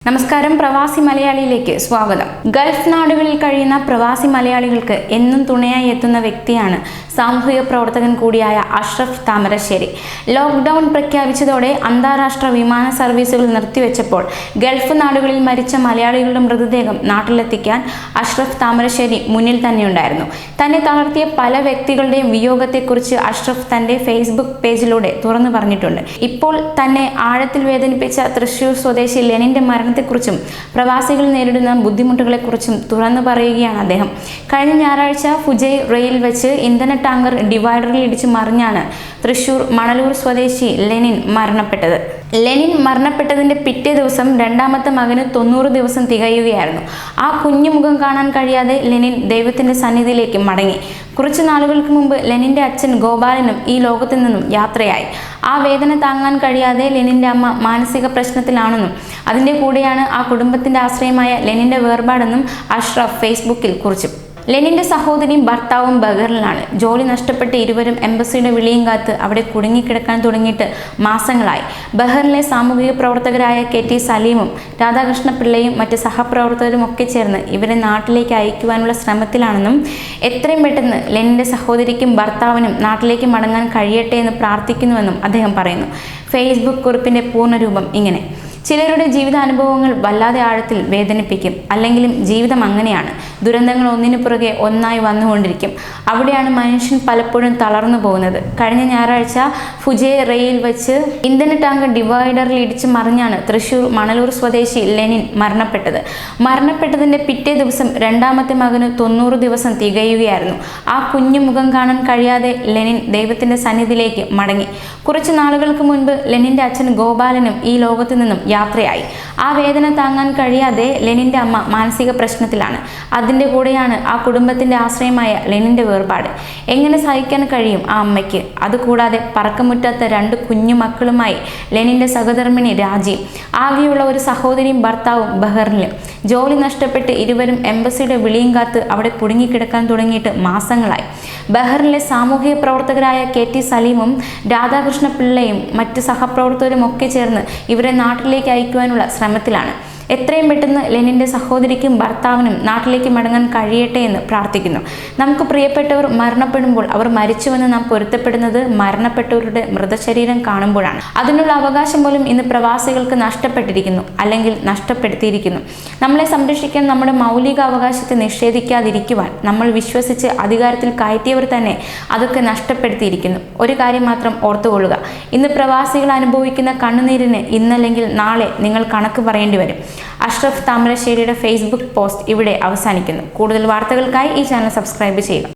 നമസ്കാരം, പ്രവാസി മലയാളിയിലേക്ക് സ്വാഗതം. ഗൾഫ് നാടുകളിൽ കഴിയുന്ന പ്രവാസി മലയാളികൾക്ക് എന്നും തുണയായി എത്തുന്ന വ്യക്തിയാണ് സാമൂഹിക പ്രവർത്തകൻ കൂടിയായ അഷ്റഫ് താമരശ്ശേരി. ലോക്ക്ഡൌൺ പ്രഖ്യാപിച്ചതോടെ അന്താരാഷ്ട്ര വിമാന സർവീസുകൾ നിർത്തിവെച്ചപ്പോൾ ഗൾഫ് നാടുകളിൽ മരിച്ച മലയാളികളുടെ മൃതദേഹം നാട്ടിലെത്തിക്കാൻ അഷ്റഫ് താമരശ്ശേരി മുന്നിൽ തന്നെയുണ്ടായിരുന്നു. തന്നെ തളർത്തിയ പല വ്യക്തികളുടെയും വിയോഗത്തെക്കുറിച്ച് അഷ്റഫ് തന്റെ ഫേസ്ബുക്ക് പേജിലൂടെ തുറന്നു പറഞ്ഞിട്ടുണ്ട്. ഇപ്പോൾ തന്നെ ആഴത്തിൽ വേദനിപ്പിച്ച തൃശൂർ സ്വദേശി ലെനിന്റെ മരണത്തെക്കുറിച്ചും പ്രവാസികൾ നേരിടുന്ന ബുദ്ധിമുട്ടുകളെക്കുറിച്ചും തുറന്നു പറയുകയാണ് അദ്ദേഹം. കഴിഞ്ഞ ഞായറാഴ്ച ഫുജൈ റെയിൽ വെച്ച് ഇന്ധന ടാങ്കർ ഡിവൈഡറിൽ ഇടിച്ച് മറിഞ്ഞാണ് തൃശൂർ മണലൂർ സ്വദേശി ലെനിൻ മരണപ്പെട്ടത്. ലെനിൻ മരണപ്പെട്ടതിന്റെ പിറ്റേ ദിവസം രണ്ടാമത്തെ മകന് 90 ദിവസം തികയുകയായിരുന്നു. ആ കുഞ്ഞു മുഖം കാണാൻ കഴിയാതെ ലെനിൻ ദൈവത്തിന്റെ സന്നിധിയിലേക്ക് മടങ്ങി. കുറച്ചു നാളുകൾക്ക് മുമ്പ് ലെനിന്റെ അച്ഛൻ ഗോപാലനും ഈ ലോകത്തു നിന്നും യാത്രയായി. ആ വേദന താങ്ങാൻ കഴിയാതെ ലെനിന്റെ അമ്മ മാനസിക പ്രശ്നത്തിലാണെന്നും അതിന്റെ കൂടെയാണ് ആ കുടുംബത്തിന്റെ ആശ്രയമായ ലെനിന്റെ വേർപാടെന്നും അഷ്റഫ് ഫേസ്ബുക്കിൽ കുറിച്ചു. ലെനിന്റെ സഹോദരിയും ഭർത്താവും ബഹറിലാണ്. ജോലി നഷ്ടപ്പെട്ട് ഇരുവരും എംബസിയുടെ വിളിയും കാത്ത് അവിടെ കുടുങ്ങിക്കിടക്കാൻ തുടങ്ങിയിട്ട് മാസങ്ങളായി. ബഹറിലെ സാമൂഹിക പ്രവർത്തകരായ KT സലീമും രാധാകൃഷ്ണ പിള്ളയും മറ്റ് സഹപ്രവർത്തകരും ഒക്കെ ചേർന്ന് ഇവരെ നാട്ടിലേക്ക് അയക്കുവാനുള്ള ശ്രമത്തിലാണെന്നും എത്രയും പെട്ടെന്ന് ലെനിന്റെ സഹോദരിക്കും ഭർത്താവിനും നാട്ടിലേക്ക് മടങ്ങാൻ കഴിയട്ടെ എന്ന് പ്രാർത്ഥിക്കുന്നുവെന്നും അദ്ദേഹം പറയുന്നു. ഫേസ്ബുക്ക് കുറിപ്പിന്റെ പൂർണ്ണരൂപം ഇങ്ങനെ: ചിലരുടെ ജീവിതാനുഭവങ്ങൾ വല്ലാതെ ആഴത്തിൽ വേദനിപ്പിക്കും. അല്ലെങ്കിലും ജീവിതം അങ്ങനെയാണ്. ദുരന്തങ്ങൾ ഒന്നിനു പുറകെ ഒന്നായി വന്നുകൊണ്ടിരിക്കും. അവിടെയാണ് മനുഷ്യൻ പലപ്പോഴും തളർന്നു പോകുന്നത്. കഴിഞ്ഞ ഞായറാഴ്ച ഫുജൈ റെയിൽ വെച്ച് ഇന്ധന ടാങ്കർ ഡിവൈഡറിൽ ഇടിച്ച് മറിഞ്ഞാണ് തൃശൂർ മണലൂർ സ്വദേശി ലെനിൻ മരണപ്പെട്ടത്. മരണപ്പെട്ടതിന്റെ പിറ്റേ ദിവസം രണ്ടാമത്തെ മകന് 90 ദിവസം തികയുകയായിരുന്നു. ആ കുഞ്ഞു മുഖം കാണാൻ കഴിയാതെ ലെനിൻ ദൈവത്തിന്റെ സന്നിധിയിലേക്ക് മടങ്ങി. കുറച്ചു നാളുകൾക്ക് മുൻപ് ലെനിന്റെ അച്ഛൻ ഗോപാലനും ഈ ലോകത്തു നിന്നും യാത്രയായി. ആ വേദന താങ്ങാൻ കഴിയാതെ ലെനിന്റെ അമ്മ മാനസിക പ്രശ്നത്തിലാണ്. അതിന്റെ കൂടെയാണ് ആ കുടുംബത്തിന്റെ ആശ്രയമായ ലെനിന്റെ വേർപാട്. എങ്ങനെ സഹിക്കാൻ കഴിയും ആ അമ്മയ്ക്ക്? അതുകൂടാതെ പറക്കമുറ്റാത്ത 2 കുഞ്ഞു മക്കളുമായി ലെനിന്റെ സഹധർമ്മിണി രാജി, ആകെയുള്ള ഒരു സഹോദരിയും ഭർത്താവും ബഹറിലും. ജോലി നഷ്ടപ്പെട്ട് ഇരുവരും എംബസിയുടെ വിളിയും കാത്ത് അവിടെ കുടുങ്ങിക്കിടക്കാൻ തുടങ്ങിയിട്ട് മാസങ്ങളായി. ബഹറിലെ സാമൂഹിക പ്രവർത്തകരായ KT സലീമും രാധാകൃഷ്ണ പിള്ളയും മറ്റ് സഹപ്രവർത്തകരും ഒക്കെ ചേർന്ന് ഇവരെ നാട്ടിലേക്ക് അയക്കുവാനുള്ള ശ്രമത്തിലാണ്. എത്രയും പെട്ടെന്ന് ലെനിന്റെ സഹോദരിക്കും ഭർത്താവിനും നാട്ടിലേക്ക് മടങ്ങാൻ കഴിയട്ടെ എന്ന് പ്രാർത്ഥിക്കുന്നു. നമുക്ക് പ്രിയപ്പെട്ടവർ മരണപ്പെടുമ്പോൾ അവർ മരിച്ചുവെന്ന് നാം പൊരുത്തപ്പെടുന്നത് മരണപ്പെട്ടവരുടെ മൃതശരീരം കാണുമ്പോഴാണ്. അതിനുള്ള അവകാശം പോലും ഇന്ന് പ്രവാസികൾക്ക് നഷ്ടപ്പെട്ടിരിക്കുന്നു, അല്ലെങ്കിൽ നഷ്ടപ്പെടുത്തിയിരിക്കുന്നു. നമ്മളെ സംരക്ഷിക്കാൻ നമ്മുടെ മൗലിക അവകാശത്തെ നിഷേധിക്കാതിരിക്കുവാൻ നമ്മൾ വിശ്വസിച്ച് അധികാരത്തിൽ കയറ്റിയവർ തന്നെ അതൊക്കെ നഷ്ടപ്പെടുത്തിയിരിക്കുന്നു. ഒരു കാര്യം മാത്രം ഓർത്തുകൊള്ളുക: ഇന്ന് പ്രവാസികൾ അനുഭവിക്കുന്ന കണ്ണുനീരിന് ഇന്നല്ലെങ്കിൽ നാളെ നിങ്ങൾ കണക്ക് പറയേണ്ടി വരും. അഷ്റഫ് താമരശ്ശേരിയുടെ ഫേസ്ബുക്ക് പോസ്റ്റ് ഇവിടെ അവസാനിക്കുന്നു. കൂടുതൽ വാർത്തകൾക്കായി ഈ ചാനൽ സബ്സ്ക്രൈബ് ചെയ്യുക.